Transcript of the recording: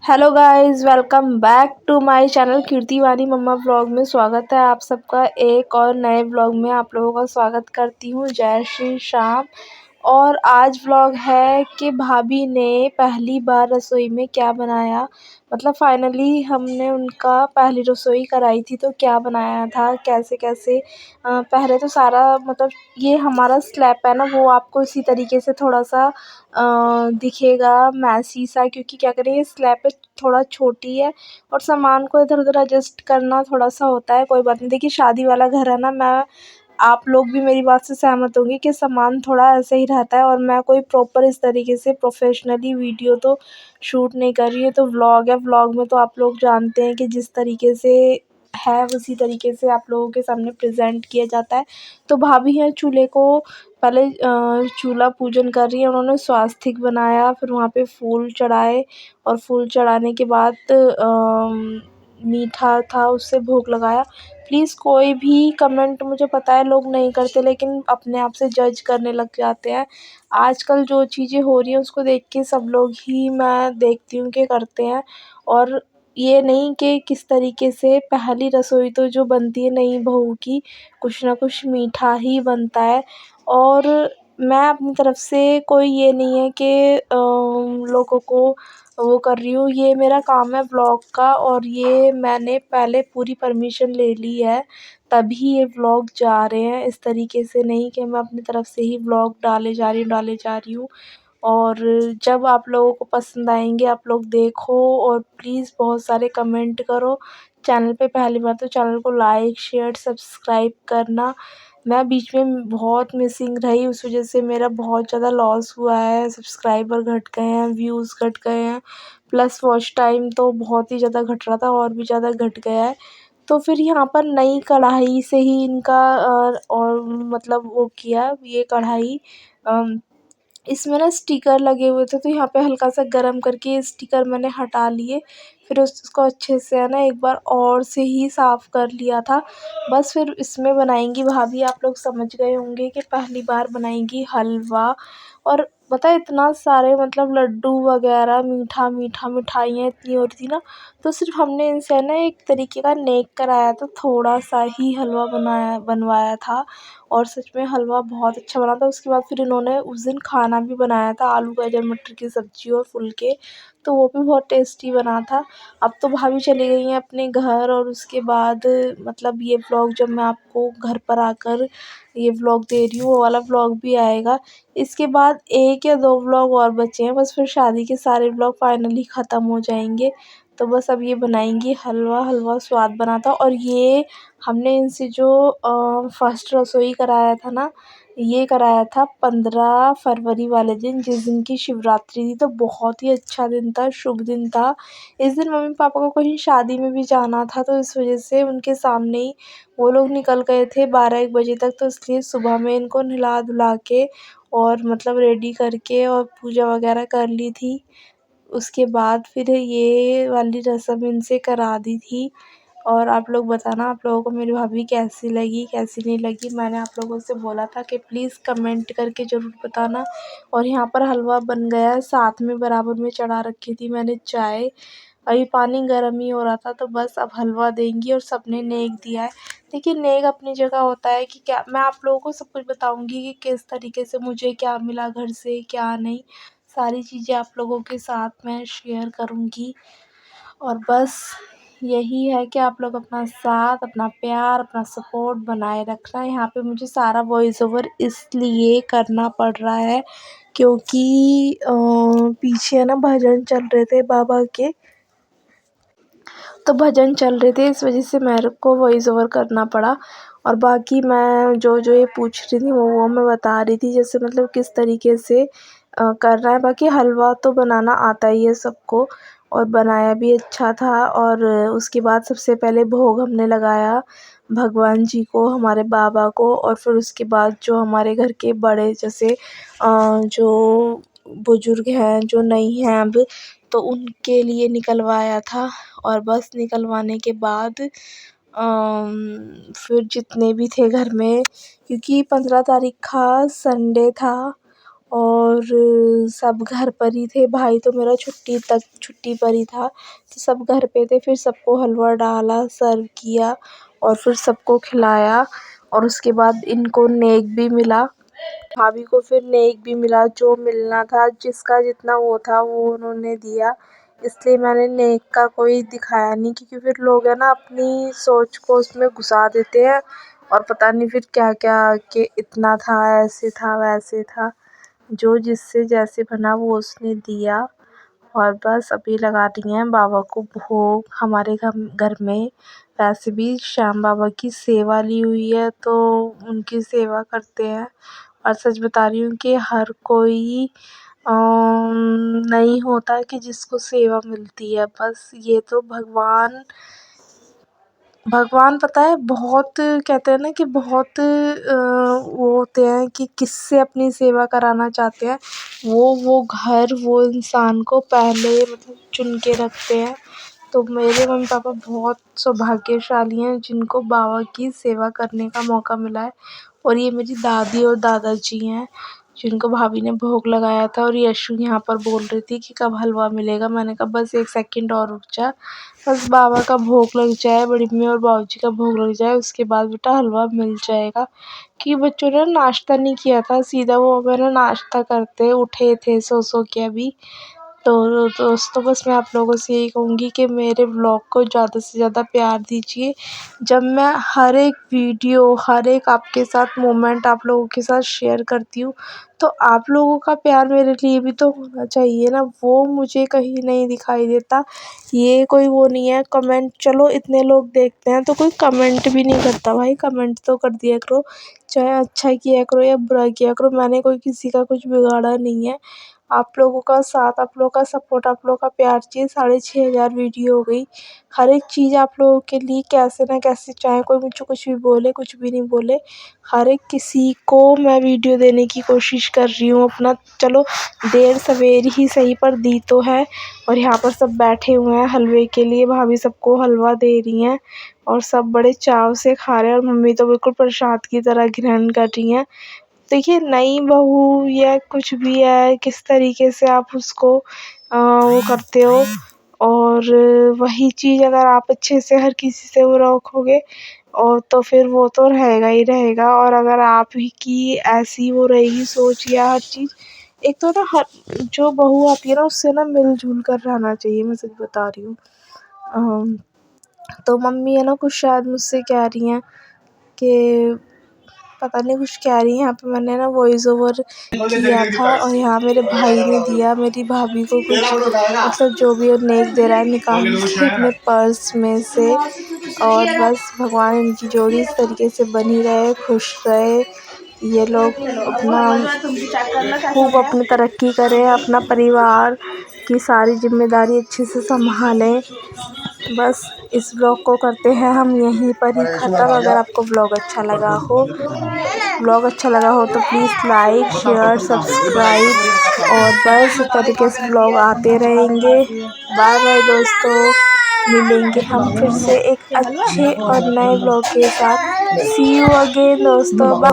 Hello guys, welcome back to my channel Kirti Vani mamma vlog में। स्वागत है आप सबका एक और नए व्लॉग में। आप लोगों का स्वागत करती हूँ। जय श्री श्याम। और आज व्लॉग है कि भाभी ने पहली बार रसोई में क्या बनाया, मतलब फाइनली हमने उनका पहली रसोई कराई थी तो क्या बनाया था, कैसे कैसे। पहले तो सारा मतलब ये हमारा स्लैब है ना, वो आपको इसी तरीके से थोड़ा सा दिखेगा मैसी सा, क्योंकि क्या करें ये स्लैब पे थोड़ा छोटी है और सामान को इधर उधर एडजस्ट करना थोड़ा सा होता है। कोई बात नहीं, देखिए शादी वाला घर है ना, मैं आप लोग भी मेरी बात से सहमत होंगे कि सामान थोड़ा ऐसे ही रहता है और मैं कोई प्रॉपर इस तरीके से प्रोफेशनली वीडियो तो शूट नहीं कर रही है। तो व्लॉग है, व्लॉग में तो आप लोग जानते हैं कि जिस तरीके से है उसी तरीके से आप लोगों के सामने प्रेजेंट किया जाता है। तो भाभी हैं चूल्हे को पहले चूल्हा पूजन कर रही है। उन्होंने स्वास्तिक बनाया, फिर वहाँ पे फूल चढ़ाए और फूल चढ़ाने के बाद मीठा था उससे भोग लगाया। प्लीज़ कोई भी कमेंट, मुझे पता है लोग नहीं करते लेकिन अपने आप से जज करने लग जाते हैं। आजकल जो चीज़ें हो रही हैं उसको देख के सब लोग ही मैं देखती हूँ कि करते हैं। और ये नहीं कि किस तरीके से पहली रसोई तो जो बनती है नई बहू की, कुछ ना कुछ मीठा ही बनता है। और मैं अपनी तरफ से कोई ये नहीं है कि लोगों को वो कर रही हूँ, ये मेरा काम है व्लॉग का और ये मैंने पहले पूरी परमिशन ले ली है तभी ये व्लॉग जा रहे हैं। इस तरीके से नहीं कि मैं अपनी तरफ से ही व्लॉग डाले जा रही हूँ। और जब आप लोगों को पसंद आएंगे आप लोग देखो और प्लीज़ बहुत सारे कमेंट करो। चैनल पे पहली बार तो चैनल को लाइक शेयर सब्सक्राइब करना। मैं बीच में बहुत मिसिंग रही, उस वजह से मेरा बहुत ज़्यादा लॉस हुआ है, सब्सक्राइबर घट गए हैं, व्यूज़ घट गए हैं, प्लस वॉच टाइम तो बहुत ही ज़्यादा घट रहा था और भी ज़्यादा घट गया है। तो फिर यहाँ पर नई कढ़ाई से ही इनका और मतलब वो किया ये कढ़ाई, इसमें ना स्टिकर लगे हुए थे तो यहाँ पे हल्का सा गर्म करके ये स्टिकर मैंने हटा लिए। फिर उसको अच्छे से है ना एक बार और से ही साफ़ कर लिया था। बस फिर इसमें बनाएंगी भाभी, आप लोग समझ गए होंगे कि पहली बार बनाएंगी हलवा। और पता है इतना सारे मतलब लड्डू वगैरह मीठा मीठा मिठाइयाँ इतनी हो रही थी ना, तो सिर्फ हमने इनसे है ना एक तरीके का नेक कराया था, थोड़ा सा ही हलवा बनवाया था। और सच में हलवा बहुत अच्छा बना था। उसके बाद फिर इन्होंने उस दिन खाना भी बनाया था, आलू गाजर मटर की सब्ज़ी और फुलके, तो वो भी बहुत टेस्टी बना था। अब तो भाभी चली गई हैं अपने घर और उसके बाद मतलब ये व्लॉग जब मैं आपको घर पर आकर ये व्लॉग दे रही हूँ वो वाला व्लॉग भी आएगा। इसके बाद 1 या 2 व्लॉग और बचे हैं, बस फिर शादी के सारे व्लॉग फाइनली ख़त्म हो जाएंगे। तो बस अब ये बनाएंगी हलवा, हलवा स्वाद बना था। और ये हमने इनसे जो फर्स्ट रसोई कराया था ना, ये कराया था 15 फरवरी वाले दिन, जिस दिन की शिवरात्रि थी। तो बहुत ही अच्छा दिन था, शुभ दिन था। इस दिन मम्मी पापा को कहीं शादी में भी जाना था तो इस वजह से उनके सामने ही वो लोग निकल गए थे 12-1 बजे तक, तो इसलिए सुबह में इनको नहला धुला के और मतलब रेडी करके और पूजा वगैरह कर ली थी। उसके बाद फिर ये वाली रस्म इनसे करा दी थी। और आप लोग बताना आप लोगों को मेरी भाभी कैसी लगी, कैसी नहीं लगी। मैंने आप लोगों से बोला था कि प्लीज़ कमेंट करके ज़रूर बताना। और यहाँ पर हलवा बन गया है, साथ में बराबर में चढ़ा रखी थी मैंने चाय। अभी पानी गर्म ही हो रहा था तो बस अब हलवा देंगी और सबने नेक दिया है। देखिए नेक अपनी जगह होता है कि क्या, मैं आप लोगों को सब कुछ बताऊँगी कि किस तरीके से मुझे क्या मिला घर से क्या नहीं, सारी चीज़ें आप लोगों के साथ मैं शेयर करूँगी। और बस यही है कि आप लोग अपना साथ, अपना प्यार, अपना सपोर्ट बनाए रखना। यहाँ पे मुझे सारा वॉइस ओवर इसलिए करना पड़ रहा है क्योंकि पीछे है ना भजन चल रहे थे बाबा के, तो भजन चल रहे थे इस वजह से मेरे को वॉइस ओवर करना पड़ा। और बाकी मैं जो जो ये पूछ रही थी वो मैं बता रही थी, जैसे मतलब किस तरीके से करना है। बाकी हलवा तो बनाना आता ही है सबको और बनाया भी अच्छा था। और उसके बाद सबसे पहले भोग हमने लगाया भगवान जी को, हमारे बाबा को। और फिर उसके बाद जो हमारे घर के बड़े जैसे जो बुजुर्ग हैं जो नहीं हैं अब, तो उनके लिए निकलवाया था। और बस निकलवाने के बाद फिर जितने भी थे घर में, क्योंकि 15 तारीख का संडे था और सब घर पर ही थे। भाई तो मेरा छुट्टी पर ही था, तो सब घर पे थे। फिर सबको हलवा डाला, सर्व किया और फिर सबको खिलाया। और उसके बाद इनको नेक भी मिला, भाभी को फिर नेक भी मिला। जो मिलना था, जिसका जितना वो था वो उन्होंने दिया। इसलिए मैंने नेक का कोई दिखाया नहीं, क्योंकि फिर लोग है ना अपनी सोच को उसमें घुसा देते हैं और पता नहीं फिर क्या क्या कि इतना था, ऐसे था, वैसे था। जो जिससे जैसे बना वो उसने दिया। और बस अभी लगा रही हैं बाबा को भोग हमारे घर में। वैसे भी श्याम बाबा की सेवा ली हुई है, तो उनकी सेवा करते हैं। और सच बता रही हूँ कि हर कोई नहीं होता कि जिसको सेवा मिलती है। बस ये तो भगवान पता है, बहुत कहते हैं ना कि बहुत वो होते हैं कि किससे अपनी सेवा कराना चाहते हैं, वो घर वो इंसान को पहले मतलब चुन के रखते हैं। तो मेरे मम्मी पापा बहुत सौभाग्यशाली हैं जिनको बाबा की सेवा करने का मौका मिला है। और ये मेरी दादी और दादाजी हैं जिनको भाभी ने भोग लगाया था। और यशु यहाँ पर बोल रही थी कि कब हलवा मिलेगा। मैंने कहा बस 1 सेकंड और रुक जा, बस बाबा का भोग लग जाए, बड़ी मम्मी और बाबूजी का भोग लग जाए, उसके बाद बेटा हलवा मिल जाएगा। कि बच्चों ने नाश्ता नहीं किया था, सीधा वो मैंने नाश्ता करते उठे थे सो के अभी। तो दोस्तों बस मैं आप लोगों से यही कहूँगी कि मेरे व्लॉग को ज़्यादा से ज़्यादा प्यार दीजिए। जब मैं हर एक वीडियो, हर एक आपके साथ मोमेंट आप लोगों के साथ शेयर करती हूँ, तो आप लोगों का प्यार मेरे लिए भी तो होना चाहिए ना, वो मुझे कहीं नहीं दिखाई देता। ये कोई वो नहीं है कमेंट, चलो इतने लोग देखते हैं तो कोई कमेंट भी नहीं करता। भाई कमेंट तो कर दिया करो, चाहे अच्छा किया करो या बुरा किया करो। मैंने कोई किसी का कुछ बिगाड़ा नहीं है। आप लोगों का साथ, आप लोगों का सपोर्ट, आप लोगों का प्यार चाहिए। 6,500 वीडियो हो गई। हर एक चीज़ आप लोगों के लिए कैसे ना कैसे, चाहे कोई मुझे कुछ भी बोले, कुछ भी नहीं बोले, हर एक किसी को मैं वीडियो देने की कोशिश कर रही हूँ अपना। चलो देर सवेर ही सही पर दी तो है। और यहाँ पर सब बैठे हुए हैं हलवे के लिए, भाभी सबको हलवा दे रही हैं और सब बड़े चाव से खा रहे हैं। और मम्मी तो बिल्कुल प्रसाद की तरह ग्रहण कर रही हैं। देखिए नई बहू या कुछ भी है, किस तरीके से आप उसको वो करते हो। और वही चीज़ अगर आप अच्छे से हर किसी से वो रखोगे और तो फिर वो तो रहेगा ही रहेगा। और अगर आप ही की ऐसी वो रहेगी सोच या हर चीज़, एक तो ना हर जो बहू आती है ना उससे ना मिलजुल कर रहना चाहिए, मैं सच बता रही हूँ। तो मम्मी है ना कुछ शायद मुझसे कह रही हैं कि पता नहीं कुछ कह रही हैं। यहाँ पे मैंने ना वॉइस ओवर किया था और यहाँ मेरे भाई ने दिया मेरी भाभी को कुछ, मतलब जो भी वो नेक दे रहा है निकाल के अपने पर्स में से। और बस भगवान इनकी जोड़ी इस तरीके से बनी रहे, खुश रहे, ये लोग अपना खूब अपनी तरक्की करें, अपना परिवार की सारी जिम्मेदारी अच्छे से संभालें। बस इस ब्लॉग को करते हैं हम यहीं पर ही ख़त्म। अगर आपको ब्लॉग अच्छा लगा हो तो प्लीज़ लाइक, शेयर, सब्सक्राइब। और बस इस तरीके से ब्लॉग आते रहेंगे। बाय बाय दोस्तों, मिलेंगे हम फिर से एक अच्छे और नए ब्लॉग के साथ। सी यू अगेन दोस्तों, बाय।